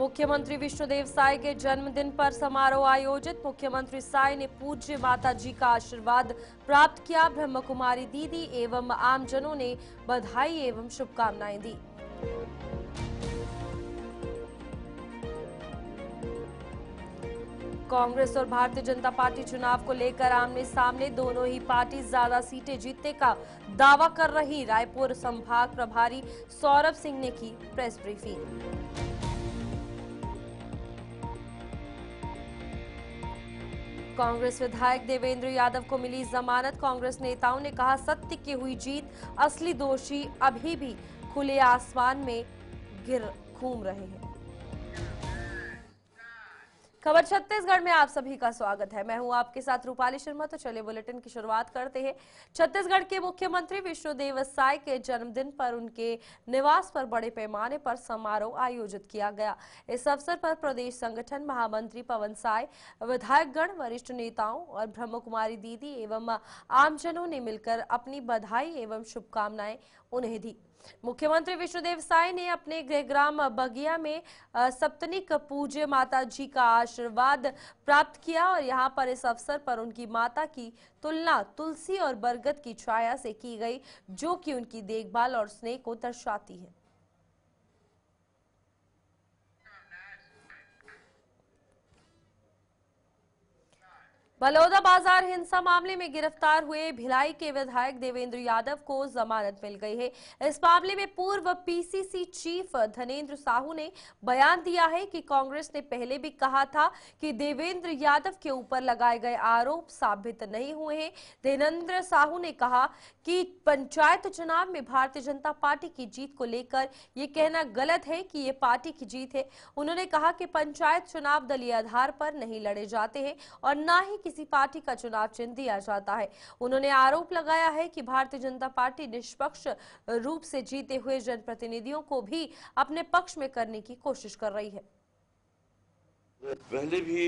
मुख्यमंत्री विष्णुदेव साय के जन्मदिन पर समारोह आयोजित। मुख्यमंत्री साय ने पूज्य माता जी का आशीर्वाद प्राप्त किया। ब्रह्म कुमारी दीदी एवं आमजनों ने बधाई एवं शुभकामनाएं दी। कांग्रेस और भारतीय जनता पार्टी चुनाव को लेकर आमने सामने, दोनों ही पार्टी ज्यादा सीटें जीतने का दावा कर रही। रायपुर संभाग प्रभारी सौरभ सिंह ने की प्रेस ब्रीफिंग। कांग्रेस विधायक देवेंद्र यादव को मिली जमानत। कांग्रेस नेताओं ने कहा, सत्य की हुई जीत, असली दोषी अभी भी खुले आसमान में घूम रहे हैं। खबर छत्तीसगढ़ में आप सभी का स्वागत है। मैं हूं आपके साथ रूपाली शर्मा। तो चलिए बुलेटिन की शुरुआत करते हैं। छत्तीसगढ़ के मुख्यमंत्री विष्णुदेव साय के जन्मदिन पर उनके निवास पर बड़े पैमाने पर समारोह आयोजित किया गया। इस अवसर पर प्रदेश संगठन महामंत्री पवन साय, विधायकगण, वरिष्ठ नेताओं और ब्रह्म कुमारी दीदी एवं आमजनों ने मिलकर अपनी बधाई एवं शुभकामनाएं उन्हें दी। मुख्यमंत्री विष्णुदेव साय ने अपने गृहग्राम बगिया में सप्तनिक पूज्य माता जी का आशीर्वाद प्राप्त किया और यहां पर इस अवसर पर उनकी माता की तुलना तुलसी और बरगद की छाया से की गई, जो कि उनकी देखभाल और स्नेह को दर्शाती है। बलौदा बाजार हिंसा मामले में गिरफ्तार हुए भिलाई के विधायक देवेंद्र यादव को जमानत मिल गई है। इस मामले में पूर्व पीसीसी चीफ धनेंद्र साहू ने बयान दिया है कि कांग्रेस ने पहले भी कहा था कि देवेंद्र यादव के ऊपर लगाए गए आरोप साबित नहीं हुए हैं। धनेंद्र साहू ने कहा कि पंचायत चुनाव में भारतीय जनता पार्टी की जीत को लेकर ये कहना गलत है कि ये पार्टी की जीत है। उन्होंने कहा कि पंचायत चुनाव दलीय आधार पर नहीं लड़े जाते हैं और न ही किसी पार्टी का चुनाव चिन्ह दिया जाता है। उन्होंने आरोप लगाया है कि भारतीय जनता पार्टी निष्पक्ष रूप से जीते हुए जनप्रतिनिधियों को भी अपने पक्ष में करने की कोशिश कर रही है। पहले भी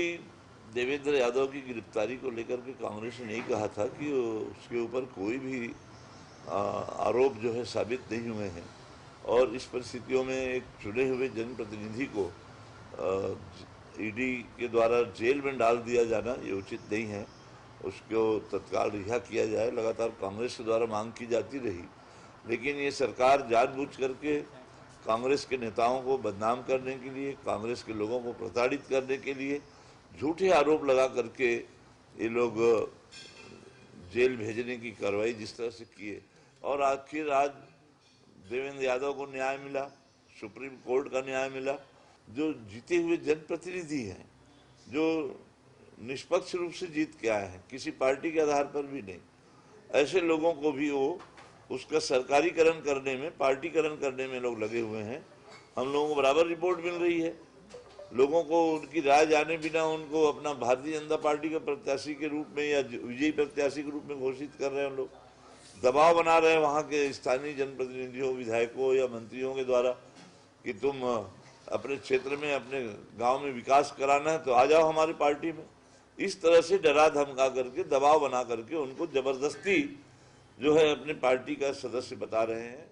देवेंद्र यादव की गिरफ्तारी को लेकर के कांग्रेस ने नहीं कहा था कि उसके ऊपर कोई भी आरोप जो है साबित नहीं हुए हैं और इस परिस्थितियों में एक चुने हुए जनप्रतिनिधि को ईडी के द्वारा जेल में डाल दिया जाना ये उचित नहीं है। उसको तत्काल रिहा किया जाए। लगातार कांग्रेस के द्वारा मांग की जाती रही, लेकिन ये सरकार जानबूझ करके कांग्रेस के नेताओं को बदनाम करने के लिए, कांग्रेस के लोगों को प्रताड़ित करने के लिए झूठे आरोप लगा करके ये लोग जेल भेजने की कार्रवाई जिस तरह से किए और आखिर आज देवेंद्र यादव को न्याय मिला, सुप्रीम कोर्ट का न्याय मिला। जो जीते हुए जनप्रतिनिधि हैं, जो निष्पक्ष रूप से जीत के आए हैं, किसी पार्टी के आधार पर भी नहीं, ऐसे लोगों को भी वो उसका सरकारीकरण करने में, पार्टीकरण करने में लोग लगे हुए हैं। हम लोगों को बराबर रिपोर्ट मिल रही है। लोगों को उनकी राय जाने बिना उनको अपना भारतीय जनता पार्टी के प्रत्याशी के रूप में या विजयी प्रत्याशी के रूप में घोषित कर रहे हैं। लोग दबाव बना रहे हैं वहाँ के स्थानीय जनप्रतिनिधियों, विधायकों या मंत्रियों के द्वारा कि तुम अपने क्षेत्र में, अपने गांव में विकास कराना है तो आ जाओ हमारी पार्टी में। इस तरह से डरा धमका करके, दबाव बना करके उनको जबरदस्ती जो है अपनी पार्टी का सदस्य बता रहे हैं।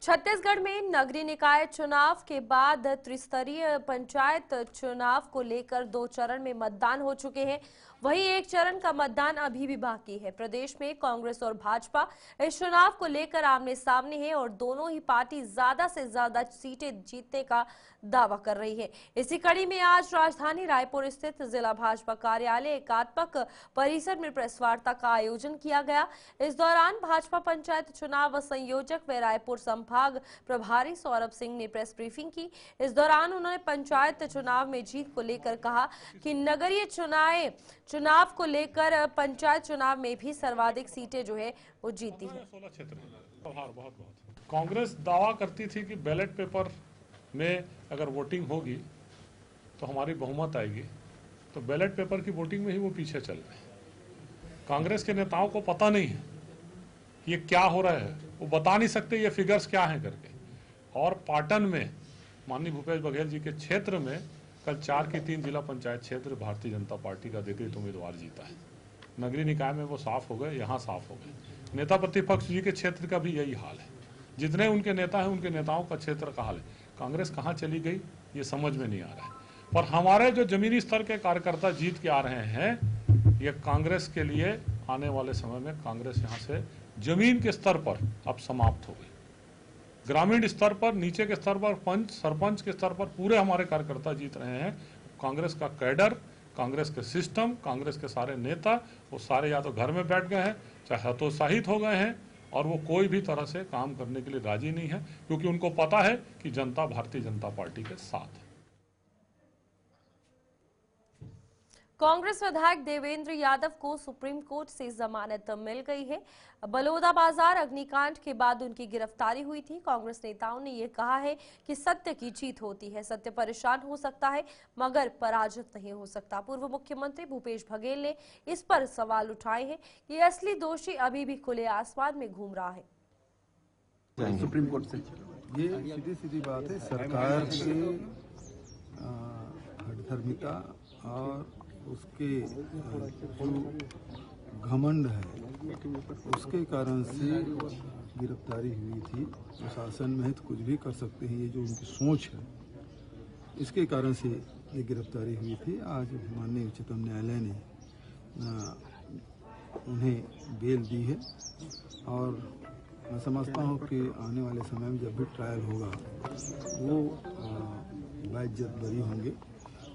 छत्तीसगढ़ में नगरीय निकाय चुनाव के बाद त्रिस्तरीय पंचायत चुनाव को लेकर 2 चरण में मतदान हो चुके हैं। वहीं एक चरण का मतदान अभी भी बाकी है। प्रदेश में कांग्रेस और भाजपा इस चुनाव को लेकर आमने सामने है और दोनों ही पार्टी ज्यादा से ज्यादा सीटें जीतने का दावा कर रही है। इसी कड़ी में आज राजधानी रायपुर स्थित जिला भाजपा कार्यालय एकात्मक परिसर में प्रेस वार्ता का आयोजन किया गया। इस दौरान भाजपा पंचायत चुनाव संयोजक व रायपुर संभाग प्रभारी सौरभ सिंह ने प्रेस ब्रीफिंग की। इस दौरान उन्होंने पंचायत चुनाव में जीत को लेकर कहा कि नगरीय चुनाव को लेकर पंचायत चुनाव में भी सर्वाधिक सीटें जो है वो जीती है। 16 क्षेत्र कांग्रेस दावा करती थी कि बैलेट पेपर में अगर वोटिंग होगी तो हमारी बहुमत आएगी, तो बैलेट पेपर की वोटिंग में ही वो पीछे चल रहे हैं। कांग्रेस के नेताओं को पता नहीं है ये क्या हो रहा है, वो बता नहीं सकते ये फिगर्स क्या हैं करके। और पाटन में माननीय भूपेश बघेल जी के क्षेत्र में कल 4 की 3 जिला पंचायत क्षेत्र भारतीय जनता पार्टी का अधिकृत उम्मीदवार जीता है। नगरीय निकाय में वो साफ हो गए, यहाँ साफ हो गए। नेता प्रतिपक्ष जी के क्षेत्र का भी यही हाल है। जितने उनके नेता हैं, उनके नेताओं का क्षेत्र का हाल है। कांग्रेस कहाँ चली गई ये समझ में नहीं आ रहा है। पर हमारे जो जमीनी स्तर के कार्यकर्ता जीत के आ रहे हैं, ये कांग्रेस के लिए आने वाले समय में कांग्रेस यहाँ से जमीन के स्तर पर अब समाप्त हो गई। ग्रामीण स्तर पर, नीचे के स्तर पर, पंच सरपंच के स्तर पर पूरे हमारे कार्यकर्ता जीत रहे हैं। कांग्रेस का कैडर, कांग्रेस के सिस्टम, कांग्रेस के सारे नेता, वो सारे या तो घर में बैठ गए हैं, चाहे हतोत्साहित हो गए हैं, और वो कोई भी तरह से काम करने के लिए राजी नहीं है, क्योंकि उनको पता है कि जनता भारतीय जनता पार्टी के साथ है। कांग्रेस विधायक देवेंद्र यादव को सुप्रीम कोर्ट से जमानत मिल गई है। बलौदाबाजार अग्निकांड के बाद उनकी गिरफ्तारी हुई थी। कांग्रेस नेताओं ने यह कहा है कि सत्य की जीत होती है। सत्य परेशान हो सकता है मगर पराजित नहीं हो सकता। पूर्व मुख्यमंत्री भूपेश बघेल ने इस पर सवाल उठाए हैं कि असली दोषी अभी भी खुले आसमान में घूम रहा है। सुप्रीम कोर्ट से ये सीधी सीधी बात है, सरकार के हठधर्मिता और उसके जो घमंड है उसके कारण से गिरफ्तारी हुई थी। प्रशासन में है तो कुछ भी कर सकते हैं, ये जो उनकी सोच है इसके कारण से ये गिरफ्तारी हुई थी। आज माननीय उच्चतम न्यायालय ने उन्हें बेल दी है और मैं समझता हूँ कि आने वाले समय में जब भी ट्रायल होगा वो बाइज्जत बरी होंगे,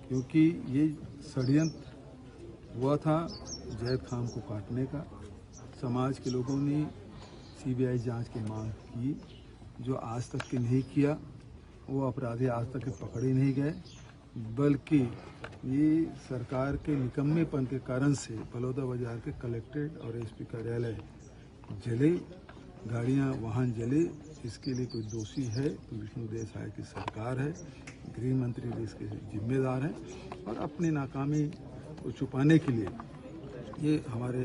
क्योंकि ये षड्यंत्र हुआ था जैद खान को काटने का। समाज के लोगों ने सीबीआई जांच की मांग की, जो आज तक के नहीं किया। वो अपराधी आज तक के पकड़े नहीं गए, बल्कि ये सरकार के निकम्मेपन के कारण से बलौदाबाजार के कलेक्ट्रेट और एसपी कार्यालय जले, गाड़ियां वाहन जले। इसके लिए कोई दोषी है तो विष्णु देसाई की सरकार है, गृह मंत्री भी इसके जिम्मेदार हैं। और अपनी नाकामी को छुपाने के लिए ये हमारे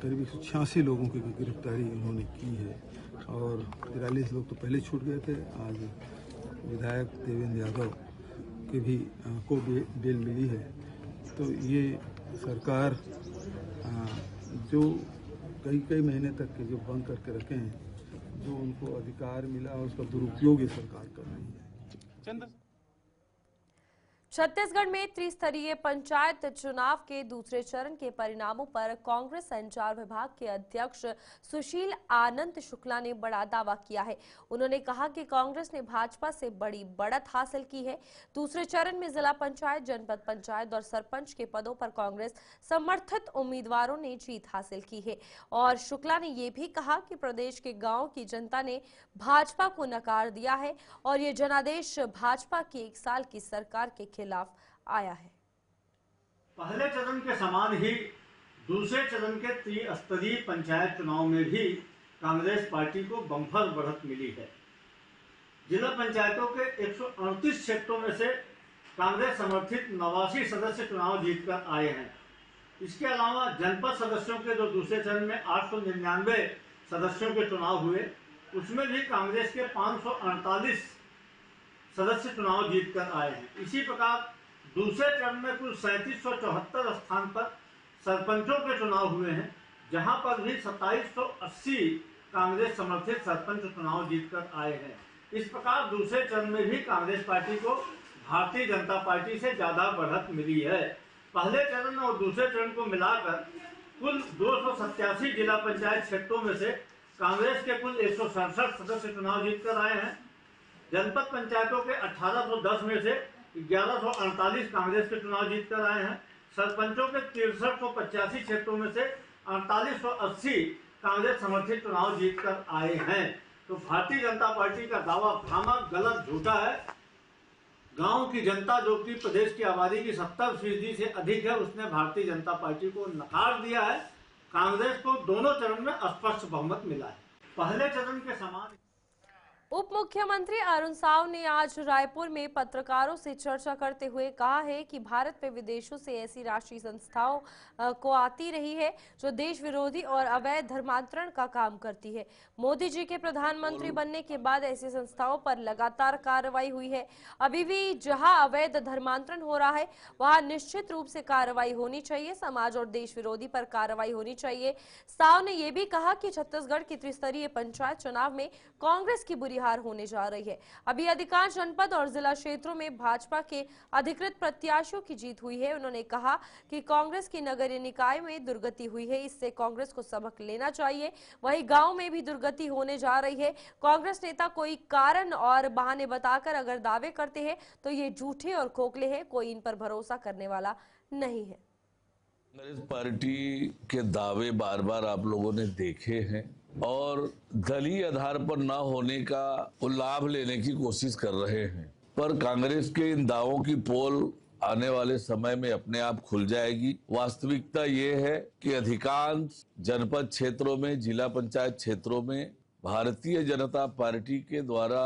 करीब 186 लोगों की गिरफ्तारी उन्होंने की है और 43 लोग तो पहले छूट गए थे। आज विधायक देवेंद्र यादव के भी को बेल मिली है। तो ये सरकार जो कई महीने तक के जो बंद करके रखे हैं, जो उनको अधिकार मिला उसका दुरुपयोग ये सरकार कर रही है। छत्तीसगढ़ में त्रिस्तरीय पंचायत चुनाव के दूसरे चरण के परिणामों पर कांग्रेस संचार विभाग के अध्यक्ष सुशील आनंद शुक्ला ने बड़ा दावा किया है। उन्होंने कहा कि कांग्रेस ने भाजपा से बड़ी बढ़त हासिल की है। दूसरे चरण में जिला पंचायत, जनपद पंचायत और सरपंच के पदों पर कांग्रेस समर्थित उम्मीदवारों ने जीत हासिल की है। और शुक्ला ने यह भी कहा कि प्रदेश के गांव की जनता ने भाजपा को नकार दिया है और ये जनादेश भाजपा की 1 साल की सरकार के खिलाफ आया है। पहले चरण के समान ही दूसरे चरण के त्रिस्तरीय पंचायत चुनाव में भी कांग्रेस पार्टी को बम्पर बढ़त मिली है। जिला पंचायतों के 138 क्षेत्रों में से कांग्रेस समर्थित 89 सदस्य चुनाव जीतकर आए हैं। इसके अलावा जनपद सदस्यों के जो दूसरे चरण में 899 सदस्यों के चुनाव हुए, उसमें भी कांग्रेस के 548 सदस्य चुनाव जीतकर आए हैं। इसी प्रकार दूसरे चरण में कुल 3774 स्थान पर सरपंचों के चुनाव हुए हैं, जहां पर भी 2780 कांग्रेस समर्थित सरपंच चुनाव जीतकर आए हैं। इस प्रकार दूसरे चरण में भी कांग्रेस पार्टी को भारतीय जनता पार्टी से ज्यादा बढ़त मिली है। पहले चरण और दूसरे चरण को मिलाकर कुल 287 जिला पंचायत क्षेत्रों में से कांग्रेस के कुल 167 सदस्य चुनाव जीतकर आए हैं। जनपद पंचायतों के 1810 में से 1148 कांग्रेस के चुनाव जीतकर आए हैं। सरपंचों के 6385 क्षेत्रों में से 4880 कांग्रेस समर्थित चुनाव जीतकर आए हैं। तो भारतीय जनता पार्टी का दावा भ्रामक, गलत, झूठा है। गांव की जनता जो कि प्रदेश की आबादी की 70% से अधिक है, उसने भारतीय जनता पार्टी को नकार दिया है। कांग्रेस को दोनों चरण में स्पष्ट बहुमत मिला है। पहले चरण के समान उप मुख्यमंत्री अरुण साव ने आज रायपुर में पत्रकारों से चर्चा करते हुए कहा है कि भारत में विदेशों से ऐसी राष्ट्रीय संस्थाओं को आती रही है जो देश विरोधी और अवैध धर्मांतरण का काम करती है। मोदी जी के प्रधानमंत्री बनने के बाद ऐसी संस्थाओं पर लगातार कार्रवाई हुई है। अभी भी जहां अवैध धर्मांतरण हो रहा है वहां निश्चित रूप से कार्रवाई होनी चाहिए। समाज और देश विरोधी पर कार्रवाई होनी चाहिए। साव ने यह भी कहा कि छत्तीसगढ़ की त्रिस्तरीय पंचायत चुनाव में कांग्रेस की बुरी हार होने जा रही है। अभी अधिकांश जनपद और जिला क्षेत्रों में भाजपा के अधिकृत प्रत्याशियों की जीत हुई है। उन्होंने कहा कि कांग्रेस की नगरीय निकाय में दुर्गति हुई है, इससे कांग्रेस को सबक लेना चाहिए। वहीं गांव में भी दुर्गति होने जा रही है। कांग्रेस नेता कोई कारण और बहाने बताकर अगर दावे करते हैं तो ये झूठे और खोखले हैं, कोई इन पर भरोसा करने वाला नहीं है। कांग्रेस पार्टी के दावे बार बार आप लोगों ने देखे हैं और दलीय आधार पर ना होने का वो लाभ लेने की कोशिश कर रहे हैं, पर कांग्रेस के इन दावों की पोल आने वाले समय में अपने आप खुल जाएगी। वास्तविकता ये है कि अधिकांश जनपद क्षेत्रों में, जिला पंचायत क्षेत्रों में भारतीय जनता पार्टी के द्वारा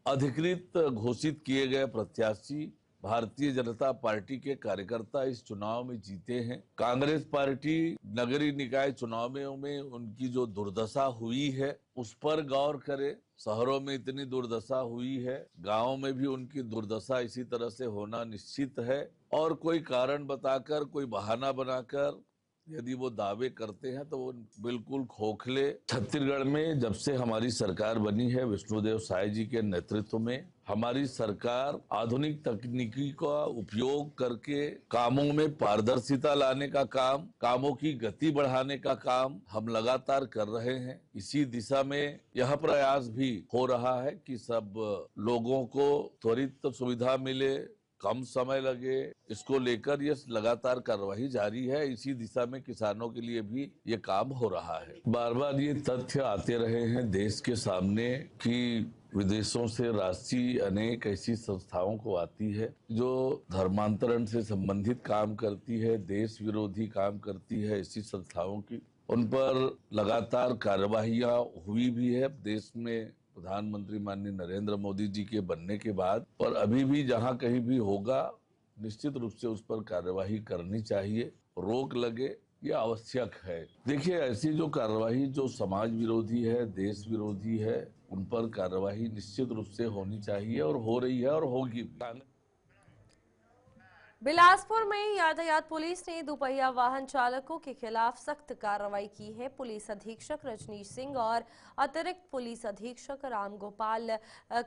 अधिकृत घोषित किए गए प्रत्याशी भारतीय जनता पार्टी के कार्यकर्ता इस चुनाव में जीते हैं। कांग्रेस पार्टी नगरीय निकाय चुनावों में उनकी जो दुर्दशा हुई है उस पर गौर करे। शहरों में इतनी दुर्दशा हुई है, गांवों में भी उनकी दुर्दशा इसी तरह से होना निश्चित है। और कोई कारण बताकर, कोई बहाना बनाकर यदि वो दावे करते हैं तो वो बिल्कुल खोखले। छत्तीसगढ़ में जब से हमारी सरकार बनी है विष्णुदेव साय जी के नेतृत्व में, हमारी सरकार आधुनिक तकनीकी का उपयोग करके कामों में पारदर्शिता लाने का काम, कामों की गति बढ़ाने का काम हम लगातार कर रहे हैं। इसी दिशा में यह प्रयास भी हो रहा है कि सब लोगों को त्वरित सुविधा मिले, कम समय लगे, इसको लेकर ये लगातार कार्रवाई जारी है। इसी दिशा में किसानों के लिए भी ये काम हो रहा है। बार बार ये तथ्य आते रहे हैं देश के सामने कि विदेशों से राशि अनेक ऐसी संस्थाओं को आती है जो धर्मांतरण से संबंधित काम करती है, देश विरोधी काम करती है। ऐसी संस्थाओं की उन पर लगातार कार्यवाहियां हुई भी है देश में प्रधानमंत्री माननीय नरेंद्र मोदी जी के बनने के बाद। और अभी भी जहां कहीं भी होगा निश्चित रूप से उस पर कार्यवाही करनी चाहिए, रोक लगे, ये आवश्यक है। देखिए, ऐसी जो कार्यवाही जो समाज विरोधी है, देश विरोधी है, उन पर कार्यवाही निश्चित रूप से होनी चाहिए और हो रही है और होगी। बिलासपुर में यातायात पुलिस ने दोपहिया वाहन चालकों के खिलाफ सख्त कार्रवाई की है। पुलिस अधीक्षक रजनीश सिंह और अतिरिक्त पुलिस अधीक्षक रामगोपाल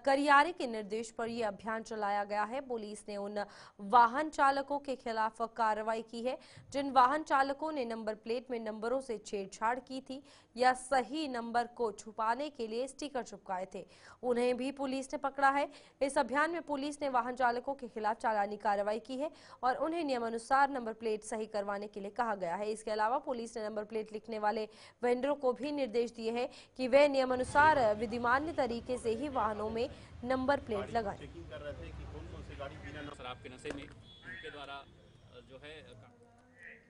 करियारी के निर्देश पर यह अभियान चलाया गया है। पुलिस ने उन वाहन चालकों के खिलाफ कार्रवाई की है जिन वाहन चालकों ने नंबर प्लेट में नंबरों से छेड़छाड़ की थी या सही नंबर को छुपाने के लिए स्टिकर चिपकाए थे, उन्हें भी पुलिस ने पकड़ा है। इस अभियान में पुलिस ने वाहन चालकों के खिलाफ चालानी कार्रवाई की है और उन्हें नियमानुसार नंबर प्लेट सही करवाने के लिए कहा गया है। इसके अलावा पुलिस ने नंबर प्लेट लिखने वाले वेंडरों को भी निर्देश दिए हैं कि वे नियमानुसार विधिमान्य तरीके से ही वाहनों में नंबर प्लेट लगाएं।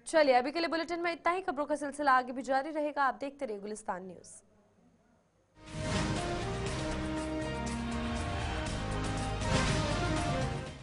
चलिए, अभी के लिए बुलेटिन में इतना ही। खबरों का सिलसिला आगे भी जारी रहेगा। आप देखते रहिए गुलिस्तान न्यूज।